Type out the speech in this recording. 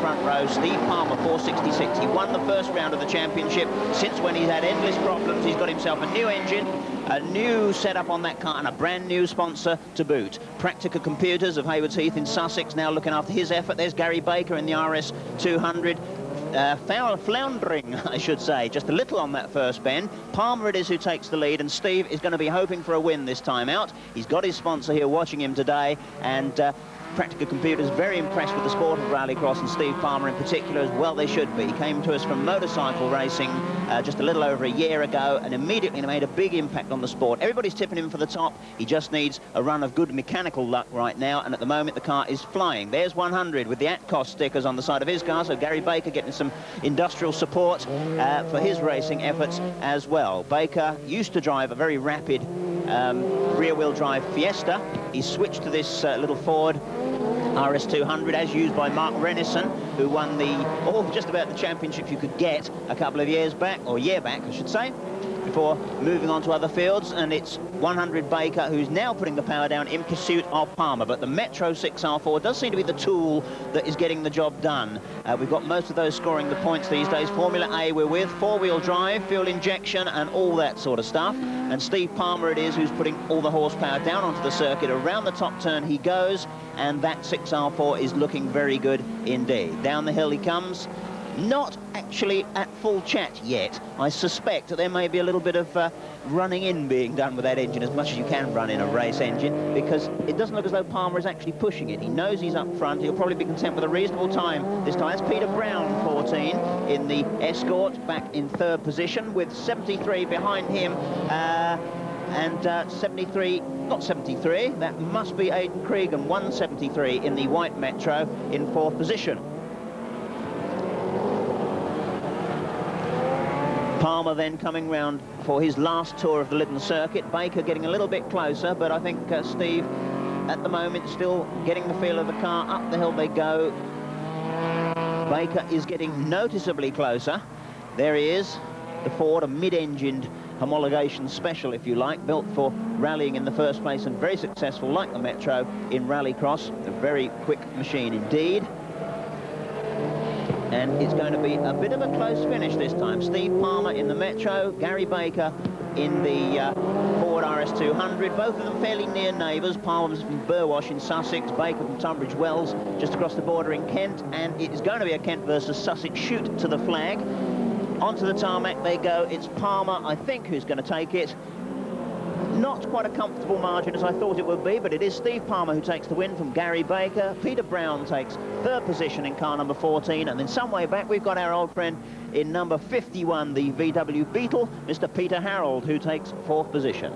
front row. Steve Palmer, 466. He won the first round of the championship. Since when he's had endless problems, he's got himself a new engine, a new setup on that car, and a brand new sponsor to boot. Practica Computers of Haywards Heath in Sussex now looking after his effort. There's Gary Baker in the RS200. Floundering, I should say, just a little on that first bend. Palmer it is who takes the lead, and Steve is going to be hoping for a win this time out. He's got his sponsor here watching him today, and Practica Computers very impressed with the sport of rallycross, and Steve Palmer in particular as well. They should be. He came to us from motorcycle racing just a little over a year ago, and immediately made a big impact on the sport. Everybody's tipping him for the top. He just needs a run of good mechanical luck right now, and at the moment the car is flying. There's 100 with the Atcos stickers on the side of his car, so Gary Baker getting some industrial support for his racing efforts as well. Baker used to drive a very rapid rear-wheel drive Fiesta. He's switched to this little Ford RS200 as used by Mark Rennison, who won just about the championship you could get a couple of years back, or a year back I should say, before moving on to other fields. And it's 100 Baker who's now putting the power down in pursuit of Palmer. But the Metro 6R4 does seem to be the tool that is getting the job done. We've got most of those scoring the points these days. Formula A we're with, four-wheel drive, fuel injection and all that sort of stuff. And Steve Palmer it is who's putting all the horsepower down onto the circuit. Around the top turn he goes, and that 6R4 is looking very good indeed. Down the hill he comes. Not actually at full chat yet. I suspect that there may be a little bit of running in being done with that engine, as much as you can run in a race engine, because it doesn't look as though Palmer is actually pushing it. He knows he's up front. He'll probably be content with a reasonable time this time. It's Peter Brown, 14, in the Escort, back in third position, with 73 behind him. And 73, not 73, that must be Aiden Creegan, 173 in the white Metro in fourth position. Palmer then coming round for his last tour of the Lydden circuit. Baker getting a little bit closer, but I think Steve at the moment still getting the feel of the car. Up the hill they go. Baker is getting noticeably closer. There he is, the Ford, a mid-engined homologation special, if you like, built for rallying in the first place and very successful, like the Metro, in rallycross. A very quick machine indeed. And it's going to be a bit of a close finish this time. Steve Palmer in the Metro, Gary Baker in the Ford RS200. Both of them fairly near neighbours. Palmer's from Burwash in Sussex, Baker from Tunbridge Wells, just across the border in Kent. And it is going to be a Kent versus Sussex shoot to the flag. Onto the tarmac they go. It's Palmer, I think, who's going to take it. Not quite a comfortable margin as I thought it would be, but it is Steve Palmer who takes the win from Gary Baker. Peter Brown takes third position in car number 14, and then some way back we've got our old friend in number 51, the VW Beetle, Mr. Peter Harold, who takes fourth position.